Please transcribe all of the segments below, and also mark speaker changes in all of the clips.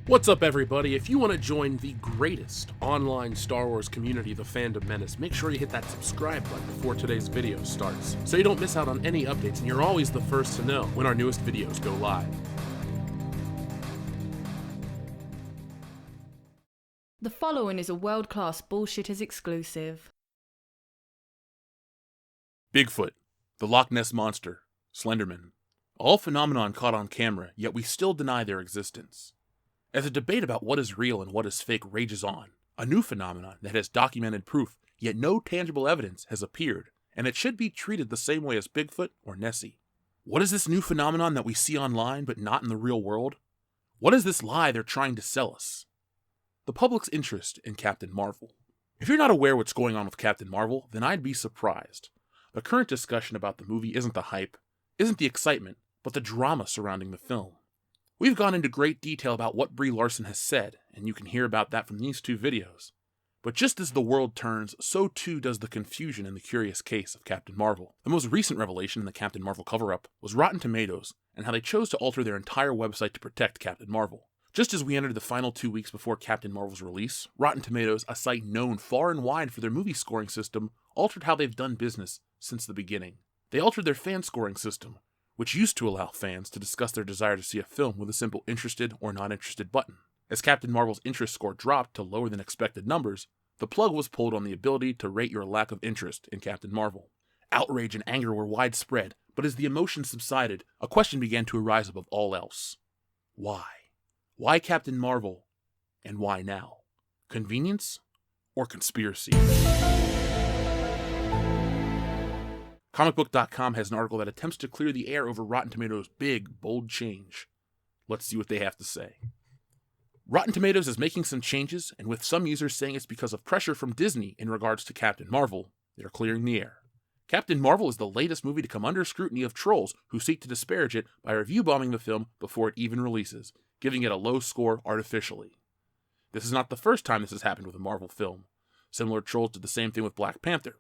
Speaker 1: What's up, everybody? If you want to join the greatest online Star Wars community, the Fandom Menace, make sure you hit that subscribe button before today's video starts, so you don't miss out on any updates and you're always the first to know when our newest videos go live.
Speaker 2: The following is a world-class Bullshitters exclusive.
Speaker 1: Bigfoot, the Loch Ness Monster, Slenderman. All phenomenon caught on camera, yet we still deny their existence. As a debate about what is real and what is fake rages on, a new phenomenon that has documented proof, yet no tangible evidence, has appeared, and it should be treated the same way as Bigfoot or Nessie. What is this new phenomenon that we see online but not in the real world? What is this lie they're trying to sell us? The public's interest in Captain Marvel. If you're not aware what's going on with Captain Marvel, then I'd be surprised. The current discussion about the movie isn't the hype, isn't the excitement, but the drama surrounding the film. We've gone into great detail about what Brie Larson has said, and you can hear about that from these two videos. But just as the world turns, so too does the confusion in the curious case of Captain Marvel. The most recent revelation in the Captain Marvel cover-up was Rotten Tomatoes, and how they chose to alter their entire website to protect Captain Marvel. Just as we entered the final 2 weeks before Captain Marvel's release, Rotten Tomatoes, a site known far and wide for their movie scoring system, altered how they've done business since the beginning. They altered their fan scoring system, which used to allow fans to discuss their desire to see a film with a simple interested or not interested button. As Captain Marvel's interest score dropped to lower than expected numbers, the plug was pulled on the ability to rate your lack of interest in Captain Marvel. Outrage and anger were widespread, but as the emotions subsided, a question began to arise above all else. Why? Why Captain Marvel? And why now? Convenience or conspiracy? Comicbook.com has an article that attempts to clear the air over Rotten Tomatoes' big, bold change. Let's see what they have to say. Rotten Tomatoes is making some changes, and with some users saying it's because of pressure from Disney in regards to Captain Marvel, they're clearing the air. Captain Marvel is the latest movie to come under scrutiny of trolls who seek to disparage it by review bombing the film before it even releases, giving it a low score artificially. This is not the first time this has happened with a Marvel film. Similar trolls did the same thing with Black Panther.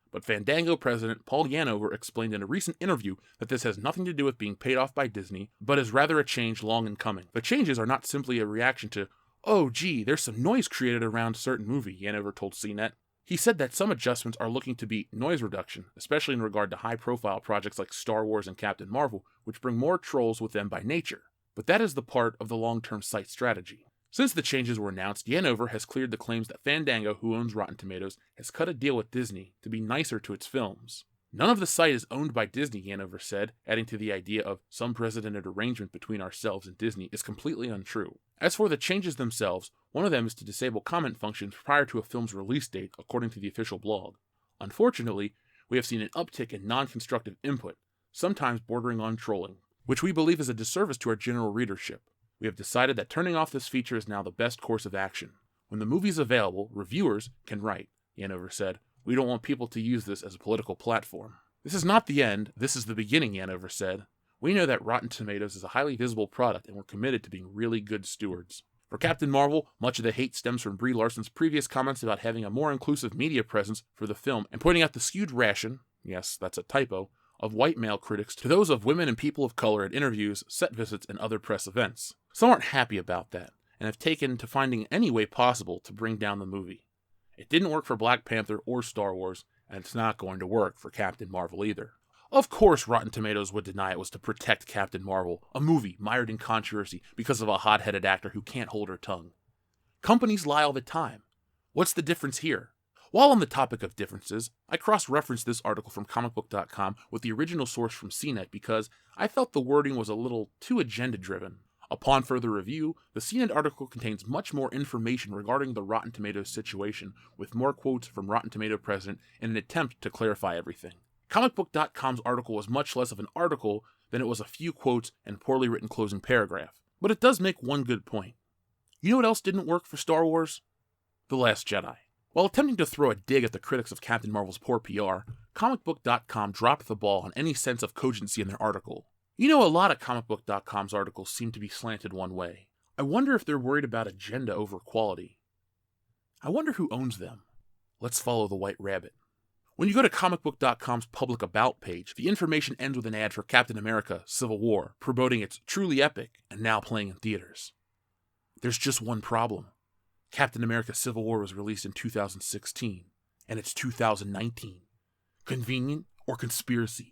Speaker 1: But Fandango president Paul Yanover explained in a recent interview that this has nothing to do with being paid off by Disney, but is rather a change long in coming. The changes are not simply a reaction to, oh gee, there's some noise created around a certain movie, Yanover told CNET. He said that some adjustments are looking to be noise reduction, especially in regard to high-profile projects like Star Wars and Captain Marvel, which bring more trolls with them by nature. But that is the part of the long-term site strategy. Since the changes were announced, Yanover has cleared the claims that Fandango, who owns Rotten Tomatoes, has cut a deal with Disney to be nicer to its films. None of the site is owned by Disney, Yanover said, adding to the idea of some precedented arrangement between ourselves and Disney is completely untrue. As for the changes themselves, one of them is to disable comment functions prior to a film's release date, according to the official blog. Unfortunately, we have seen an uptick in non-constructive input, sometimes bordering on trolling, which we believe is a disservice to our general readership. We have decided that turning off this feature is now the best course of action. When the movie is available, reviewers can write, Yanover said. We don't want people to use this as a political platform. This is not the end, this is the beginning, Yanover said. We know that Rotten Tomatoes is a highly visible product and we're committed to being really good stewards. For Captain Marvel, much of the hate stems from Brie Larson's previous comments about having a more inclusive media presence for the film and pointing out the skewed ration, yes, that's a typo, of white male critics to those of women and people of color at interviews, set visits, and other press events. Some aren't happy about that, and have taken to finding any way possible to bring down the movie. It didn't work for Black Panther or Star Wars, and it's not going to work for Captain Marvel either. Of course Rotten Tomatoes would deny it was to protect Captain Marvel, a movie mired in controversy because of a hot-headed actor who can't hold her tongue. Companies lie all the time. What's the difference here? While on the topic of differences, I cross-referenced this article from comicbook.com with the original source from CNET because I felt the wording was a little too agenda-driven. Upon further review, the CNET article contains much more information regarding the Rotten Tomatoes situation, with more quotes from Rotten Tomato president in an attempt to clarify everything. Comicbook.com's article was much less of an article than it was a few quotes and poorly written closing paragraph, but it does make one good point. You know what else didn't work for Star Wars? The Last Jedi. While attempting to throw a dig at the critics of Captain Marvel's poor PR, comicbook.com dropped the ball on any sense of cogency in their article. You know, a lot of comicbook.com's articles seem to be slanted one way. I wonder if they're worried about agenda over quality. I wonder who owns them. Let's follow the White Rabbit. When you go to comicbook.com's public about page, the information ends with an ad for Captain America: Civil War, promoting its truly epic and now playing in theaters. There's just one problem. Captain America Civil War was released in 2016, and it's 2019. Convenient or conspiracy?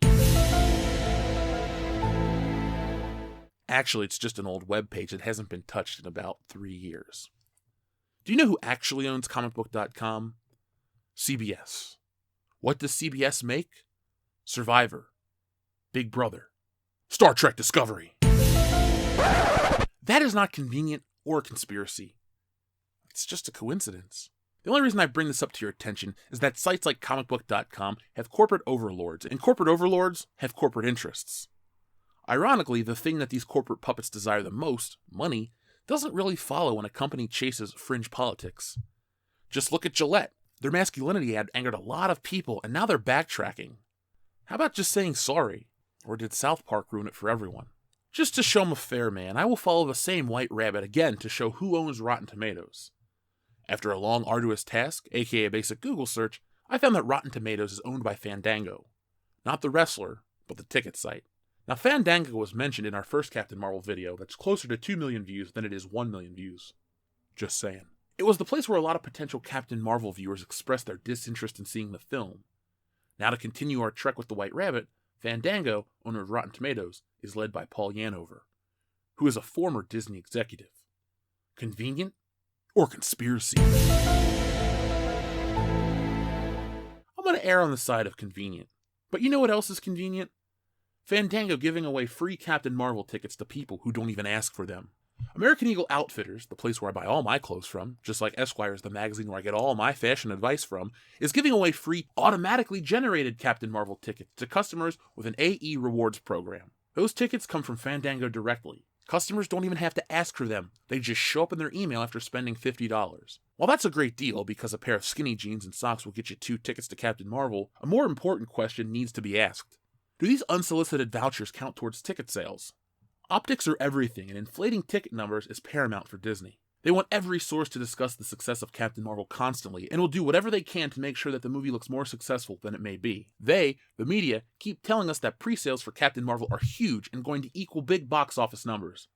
Speaker 1: Actually, it's just an old webpage that hasn't been touched in about 3 years. Do you know who actually owns comicbook.com? CBS. What does CBS make? Survivor, Big Brother, Star Trek Discovery. That is not convenient or a conspiracy. It's just a coincidence. The only reason I bring this up to your attention is that sites like comicbook.com have corporate overlords, and corporate overlords have corporate interests. Ironically, the thing that these corporate puppets desire the most, money, doesn't really follow when a company chases fringe politics. Just look at Gillette. Their masculinity ad angered a lot of people, and now they're backtracking. How about just saying sorry? Or did South Park ruin it for everyone? Just to show I'm a fair man, I will follow the same white rabbit again to show who owns Rotten Tomatoes. After a long, arduous task, aka a basic Google search, I found that Rotten Tomatoes is owned by Fandango. Not the wrestler, but the ticket site. Now, Fandango was mentioned in our first Captain Marvel video that's closer to 2 million views than it is 1 million views. Just saying. It was the place where a lot of potential Captain Marvel viewers expressed their disinterest in seeing the film. Now, to continue our trek with the White Rabbit, Fandango, owner of Rotten Tomatoes, is led by Paul Yanover, who is a former Disney executive. Convenient or conspiracy? I'm going to err on the side of convenient. But you know what else is convenient? Fandango giving away free Captain Marvel tickets to people who don't even ask for them. American Eagle Outfitters, the place where I buy all my clothes from, just like Esquire's the magazine where I get all my fashion advice from, is giving away free, automatically generated Captain Marvel tickets to customers with an AE Rewards program. Those tickets come from Fandango directly. Customers don't even have to ask for them. They just show up in their email after spending $50. While that's a great deal because a pair of skinny jeans and socks will get you 2 tickets to Captain Marvel, a more important question needs to be asked. Do these unsolicited vouchers count towards ticket sales? Optics are everything, and inflating ticket numbers is paramount for Disney. They want every source to discuss the success of Captain Marvel constantly, and will do whatever they can to make sure that the movie looks more successful than it may be. They, the media, keep telling us that pre-sales for Captain Marvel are huge and going to equal big box office numbers.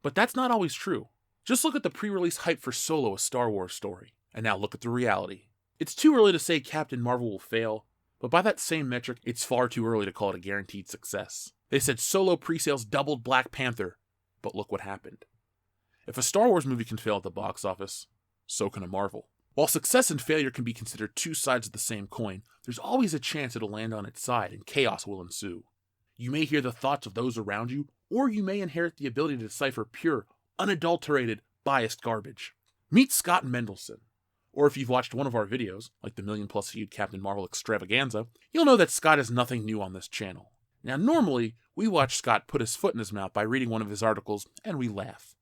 Speaker 1: But that's not always true. Just look at the pre-release hype for Solo: A Star Wars Story, and now look at the reality. It's too early to say Captain Marvel will fail, but by that same metric, it's far too early to call it a guaranteed success. They said Solo pre-sales doubled Black Panther, but look what happened. If a Star Wars movie can fail at the box office, so can a Marvel. While success and failure can be considered two sides of the same coin, there's always a chance it'll land on its side and chaos will ensue. You may hear the thoughts of those around you, or you may inherit the ability to decipher pure, unadulterated, biased garbage. Meet Scott Mendelson. Or if you've watched one of our videos, like the million-plus viewed Captain Marvel extravaganza, you'll know that Scott is nothing new on this channel. Now, normally, we watch Scott put his foot in his mouth by reading one of his articles, and we laugh.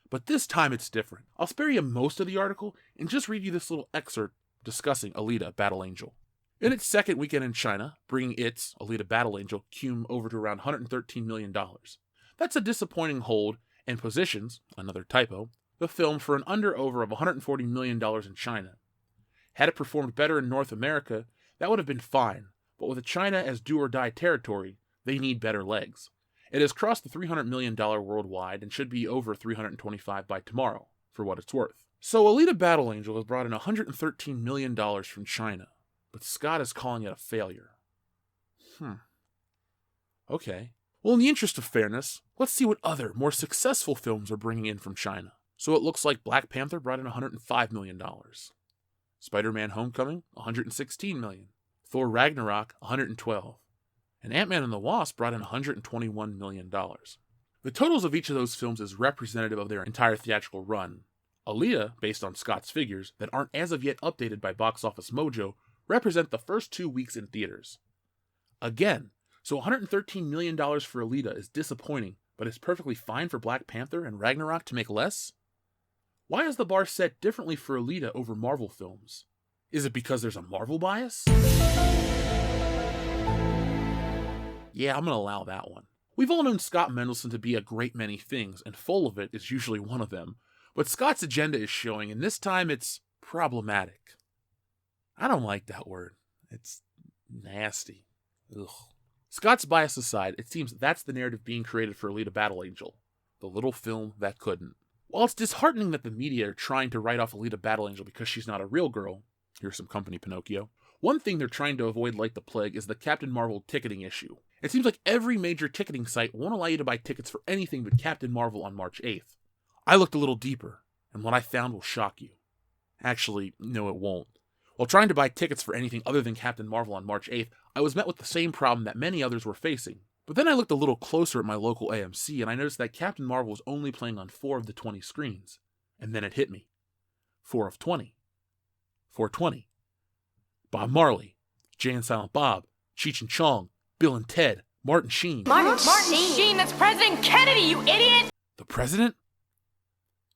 Speaker 1: But this time it's different. I'll spare you most of the article, and just read you this little excerpt discussing Alita: Battle Angel. In its second weekend in China, bringing its, Alita: Battle Angel, cum over to around $113 million. That's a disappointing hold, and positions, another typo, the film for an over of $140 million in China. Had it performed better in North America, that would have been fine, but with China as do-or-die territory, they need better legs. It has crossed the $300 million worldwide and should be over $325 by tomorrow, for what it's worth. So Alita: Battle Angel has brought in $113 million from China, but Scott is calling it a failure. Okay. Well, in the interest of fairness, let's see what other, more successful films are bringing in from China. So it looks like Black Panther brought in $105 million. Spider-Man: Homecoming, $116 million. Thor: Ragnarok, $112. And Ant-Man and the Wasp brought in $121 million. The totals of each of those films is representative of their entire theatrical run. Alita, based on Scott's figures, that aren't as of yet updated by Box Office Mojo, represent the first 2 weeks in theaters. Again, so $113 million for Alita is disappointing, but it's perfectly fine for Black Panther and Ragnarok to make less? Why is the bar set differently for Alita over Marvel films? Is it because there's a Marvel bias? Yeah, I'm going to allow that one. We've all known Scott Mendelson to be a great many things, and full of it is usually one of them. But Scott's agenda is showing, and this time it's problematic. I don't like that word. It's nasty. Ugh. Scott's bias aside, it seems that's the narrative being created for Alita: Battle Angel. The little film that couldn't. While it's disheartening that the media are trying to write off Alita Battle Angel because she's not a real girl, here's some company, Pinocchio, one thing they're trying to avoid like the plague is the Captain Marvel ticketing issue. It seems like every major ticketing site won't allow you to buy tickets for anything but Captain Marvel on March 8th. I looked a little deeper, and what I found will shock you. Actually, no, it won't. While trying to buy tickets for anything other than Captain Marvel on March 8th, I was met with the same problem that many others were facing. But then I looked a little closer at my local AMC, and I noticed that Captain Marvel was only playing on 4 of the 20 screens. And then it hit me. 4 of 20. 420. Bob Marley, Jay and Silent Bob, Cheech and Chong, Bill and Ted, Martin Sheen.
Speaker 3: Martin Sheen, that's President Kennedy, you idiot!
Speaker 1: The president?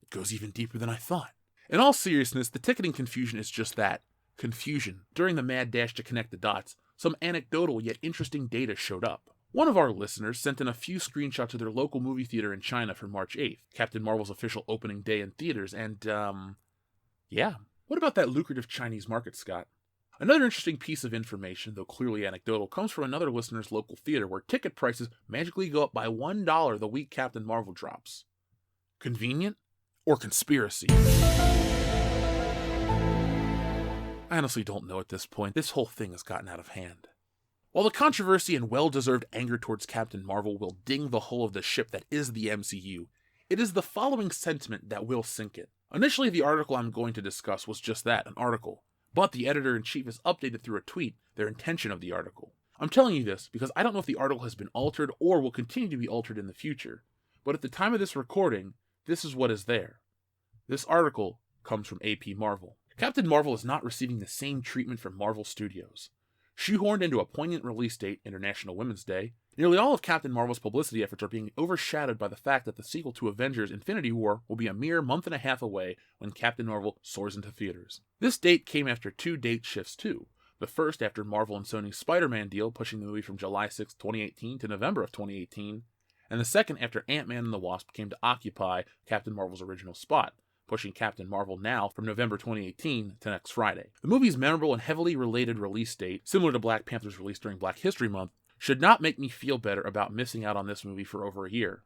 Speaker 1: It goes even deeper than I thought. In all seriousness, the ticketing confusion is just that. Confusion. During the mad dash to connect the dots, some anecdotal yet interesting data showed up. One of our listeners sent in a few screenshots of their local movie theater in China for March 8th, Captain Marvel's official opening day in theaters, and, yeah. What about that lucrative Chinese market, Scott? Another interesting piece of information, though clearly anecdotal, comes from another listener's local theater where ticket prices magically go up by $1 the week Captain Marvel drops. Convenient? Or conspiracy? I honestly don't know at this point. This whole thing has gotten out of hand. While the controversy and well-deserved anger towards Captain Marvel will ding the hull of the ship that is the MCU, it is the following sentiment that will sink it. Initially, the article I'm going to discuss was just that, an article. But the editor-in-chief has updated through a tweet their intention of the article. I'm telling you this because I don't know if the article has been altered or will continue to be altered in the future. But at the time of this recording, this is what is there. This article comes from AP Marvel. Captain Marvel is not receiving the same treatment from Marvel Studios. Shoehorned into a poignant release date, International Women's Day, nearly all of Captain Marvel's publicity efforts are being overshadowed by the fact that the sequel to Avengers Infinity War will be a mere month and a half away when Captain Marvel soars into theaters. This date came after 2 date shifts too. The first after Marvel and Sony's Spider-Man deal pushing the movie from July 6, 2018 to November of 2018, and the second after Ant-Man and the Wasp came to occupy Captain Marvel's original spot, pushing Captain Marvel now from November 2018 to next Friday. The movie's memorable and heavily related release date, similar to Black Panther's release during Black History Month, should not make me feel better about missing out on this movie for over a year.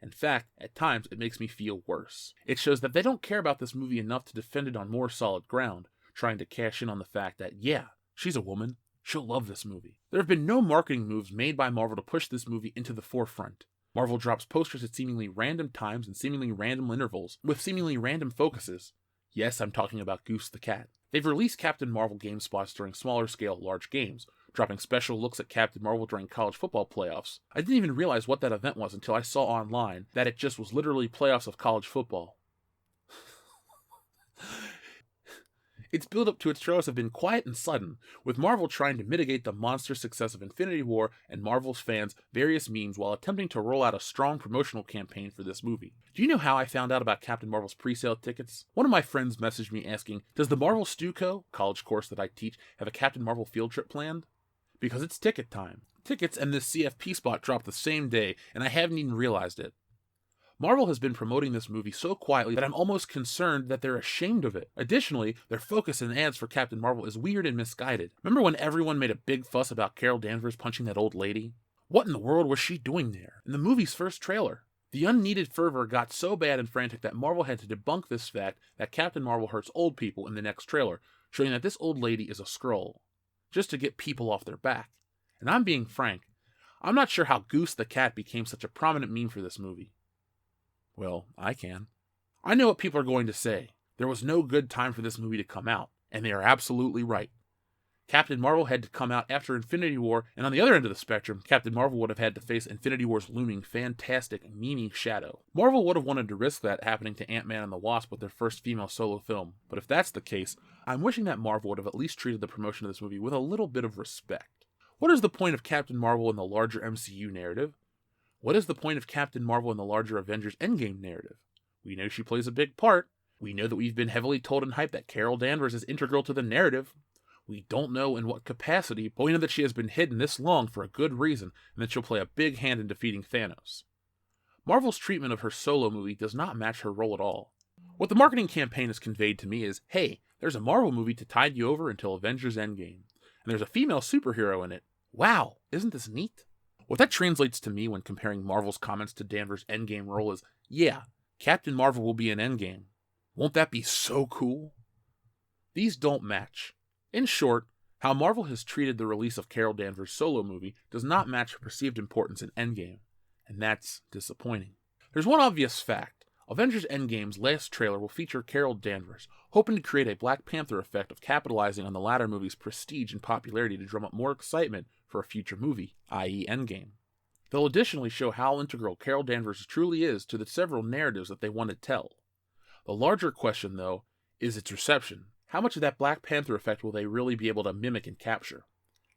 Speaker 1: In fact, at times, it makes me feel worse. It shows that they don't care about this movie enough to defend it on more solid ground, trying to cash in on the fact that, yeah, she's a woman, she'll love this movie. There have been no marketing moves made by Marvel to push this movie into the forefront. Marvel drops posters at seemingly random times and seemingly random intervals, with seemingly random focuses. Yes, I'm talking about Goose the Cat. They've released Captain Marvel game spots during smaller scale large games, dropping special looks at Captain Marvel during college football playoffs. I didn't even realize what that event was until I saw online that it just was literally playoffs of college football. Its build-up to its trailers have been quiet and sudden, with Marvel trying to mitigate the monster success of Infinity War and Marvel's fans' various memes while attempting to roll out a strong promotional campaign for this movie. Do you know how I found out about Captain Marvel's pre-sale tickets? One of my friends messaged me asking, does the Marvel Stuco, college course that I teach, have a Captain Marvel field trip planned? Because it's ticket time. Tickets and this CFP spot dropped the same day, and I haven't even realized it. Marvel has been promoting this movie so quietly that I'm almost concerned that they're ashamed of it. Additionally, their focus in ads for Captain Marvel is weird and misguided. Remember when everyone made a big fuss about Carol Danvers punching that old lady? What in the world was she doing there, in the movie's first trailer? The unneeded fervor got so bad and frantic that Marvel had to debunk this fact that Captain Marvel hurts old people in the next trailer, showing that this old lady is a Skrull, just to get people off their back. And I'm being frank, I'm not sure how Goose the Cat became such a prominent meme for this movie. Well, I can. I know what people are going to say. There was no good time for this movie to come out, and they are absolutely right. Captain Marvel had to come out after Infinity War, and on the other end of the spectrum, Captain Marvel would have had to face Infinity War's looming, fantastic, memey shadow. Marvel would have wanted to risk that happening to Ant-Man and the Wasp with their first female solo film, but if that's the case, I'm wishing that Marvel would have at least treated the promotion of this movie with a little bit of respect. What is the point of Captain Marvel in the larger MCU narrative? What is the point of Captain Marvel in the larger Avengers Endgame narrative? We know she plays a big part. We know that we've been heavily told and hyped that Carol Danvers is integral to the narrative. We don't know in what capacity, but we know that she has been hidden this long for a good reason, and that she'll play a big hand in defeating Thanos. Marvel's treatment of her solo movie does not match her role at all. What the marketing campaign has conveyed to me is, hey, there's a Marvel movie to tide you over until Avengers Endgame, and there's a female superhero in it. Wow, isn't this neat? What that translates to me when comparing Marvel's comments to Danvers' Endgame role is, yeah, Captain Marvel will be in Endgame. Won't that be so cool? These don't match. In short, how Marvel has treated the release of Carol Danvers' solo movie does not match her perceived importance in Endgame, and that's disappointing. There's one obvious fact. Avengers Endgame's last trailer will feature Carol Danvers, hoping to create a Black Panther effect of capitalizing on the latter movie's prestige and popularity to drum up more excitement for a future movie, i.e. Endgame. They'll additionally show how integral Carol Danvers truly is to the several narratives that they want to tell. The larger question, though, is its reception. How much of that Black Panther effect will they really be able to mimic and capture?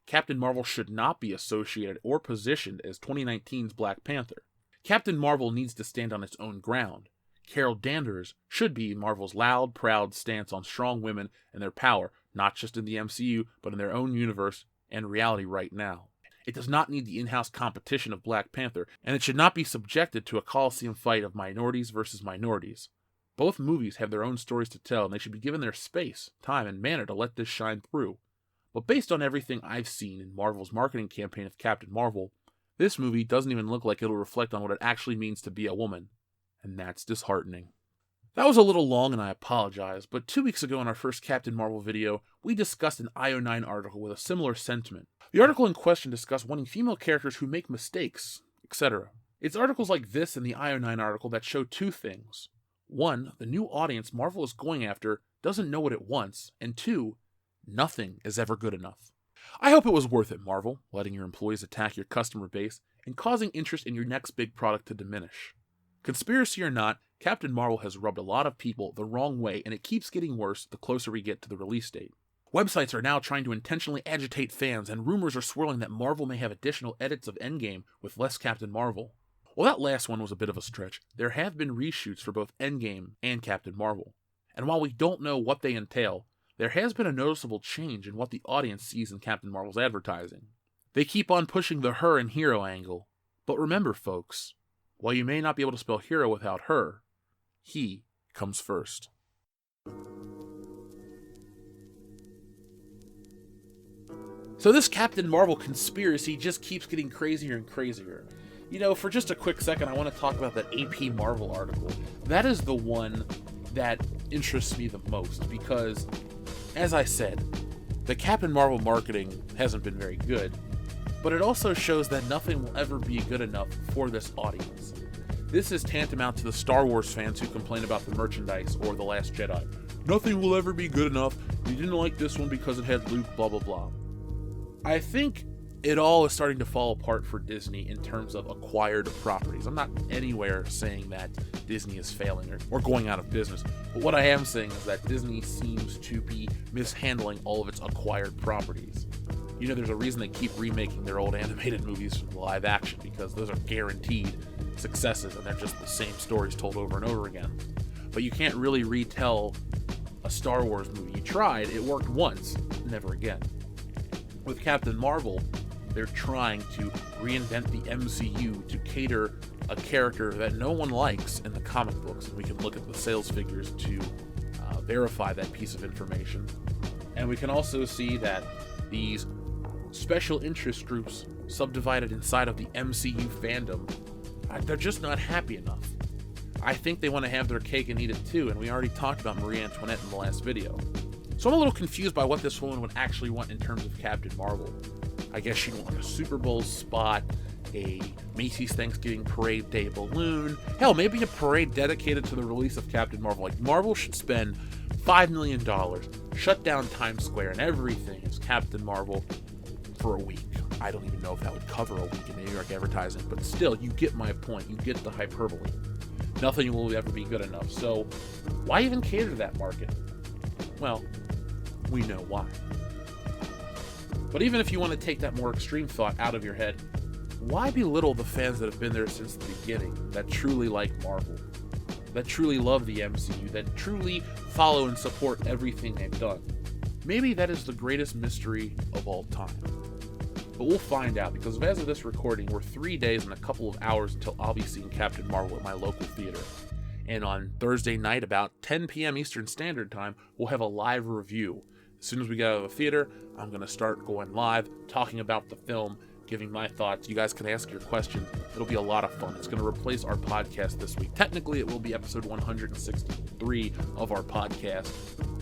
Speaker 1: Captain Marvel should not be associated or positioned as 2019's Black Panther. Captain Marvel needs to stand on its own ground. Carol Danvers should be Marvel's loud, proud stance on strong women and their power, not just in the MCU, but in their own universe and reality right now. It does not need the in-house competition of Black Panther, and it should not be subjected to a Coliseum fight of minorities versus minorities. Both movies have their own stories to tell, and they should be given their space, time, and manner to let this shine through. But based on everything I've seen in Marvel's marketing campaign of Captain Marvel, this movie doesn't even look like it'll reflect on what it actually means to be a woman. And that's disheartening. That was a little long and I apologize, but 2 weeks ago in our first Captain Marvel video, we discussed an IO9 article with a similar sentiment. The article in question discussed wanting female characters who make mistakes, etc. It's articles like this and the IO9 article that show two things. One, the new audience Marvel is going after doesn't know what it wants, and two, nothing is ever good enough. I hope it was worth it, Marvel, letting your employees attack your customer base and causing interest in your next big product to diminish. Conspiracy or not, Captain Marvel has rubbed a lot of people the wrong way, and it keeps getting worse the closer we get to the release date. Websites are now trying to intentionally agitate fans, and rumors are swirling that Marvel may have additional edits of Endgame with less Captain Marvel. While that last one was a bit of a stretch, there have been reshoots for both Endgame and Captain Marvel. And while we don't know what they entail, there has been a noticeable change in what the audience sees in Captain Marvel's advertising. They keep on pushing the her and hero angle. But remember, folks, while you may not be able to spell hero without her, he comes first. So this Captain Marvel conspiracy just keeps getting crazier and crazier. You know, for just a quick second, I want to talk about that AP Marvel article. That is the one that interests me the most because, as I said, the Captain Marvel marketing hasn't been very good, but it also shows that nothing will ever be good enough for this audience. This is tantamount to the Star Wars fans who complain about the merchandise or The Last Jedi. Nothing will ever be good enough. You didn't like this one because it had Luke, blah, blah, blah. I think it all is starting to fall apart for Disney in terms of acquired properties. I'm not anywhere saying that Disney is failing or going out of business, but what I am saying is that Disney seems to be mishandling all of its acquired properties. You know, there's a reason they keep remaking their old animated movies from live action, because those are guaranteed successes and they're just the same stories told over and over again. But you can't really retell a Star Wars movie. You tried, it worked once, never again. With Captain Marvel, they're trying to reinvent the MCU to cater a character that no one likes in the comic books, and we can look at the sales figures to verify that piece of information. And we can also see that these special interest groups subdivided inside of the MCU fandom, they're just not happy enough. I think they want to have their cake and eat it too, and we already talked about Marie Antoinette in the last video. So I'm a little confused by what this woman would actually want in terms of Captain Marvel. I guess she'd want a Super Bowl spot, a Macy's Thanksgiving Parade Day balloon, hell, maybe a parade dedicated to the release of Captain Marvel. Like, Marvel should spend $5 million, shut down Times Square, and everything is Captain Marvel for a week. I don't even know if that would cover a week in New York advertising, but still, you get my point. You get the hyperbole. Nothing will ever be good enough, so why even cater to that market? Well, we know why. But even if you want to take that more extreme thought out of your head, why belittle the fans that have been there since the beginning, that truly like Marvel, that truly love the MCU, that truly follow and support everything they've done? Maybe that is the greatest mystery of all time. But we'll find out, because as of this recording, we're 3 days and a couple of hours until I'll be seeing Captain Marvel at my local theater. And on Thursday night, about 10 p.m. Eastern Standard Time, we'll have a live review. As soon as we get out of the theater, I'm going to start going live, talking about the film, giving my thoughts. You guys can ask your questions. It'll be a lot of fun. It's going to replace our podcast this week. Technically, it will be episode 163 of our podcast,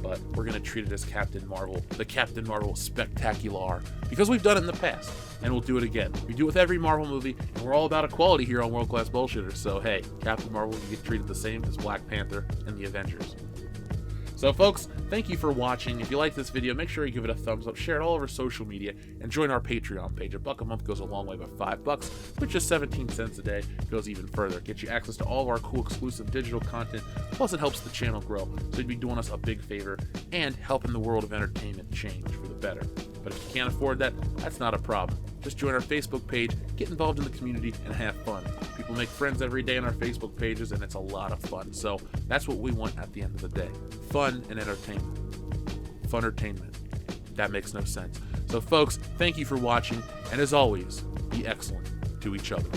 Speaker 1: but we're going to treat it as Captain Marvel, the Captain Marvel Spectacular, because we've done it in the past, and we'll do it again. We do it with every Marvel movie, and we're all about equality here on World Class Bullshitters. So, hey, Captain Marvel, you get treated the same as Black Panther and the Avengers. So folks, thank you for watching. If you like this video, make sure you give it a thumbs up, share it all over social media, and join our Patreon page. $1 a month goes a long way, but $5, with just 17 cents a day, goes even further. Get you access to all of our cool exclusive digital content, plus it helps the channel grow, so you'd be doing us a big favor, and helping the world of entertainment change for the better. But if you can't afford that, that's not a problem. Just join our Facebook page, get involved in the community, and have fun. People make friends every day on our Facebook pages, and it's a lot of fun. So that's what we want at the end of the day. Fun and entertainment. Funtertainment. That makes no sense. So folks, thank you for watching, and as always, be excellent to each other.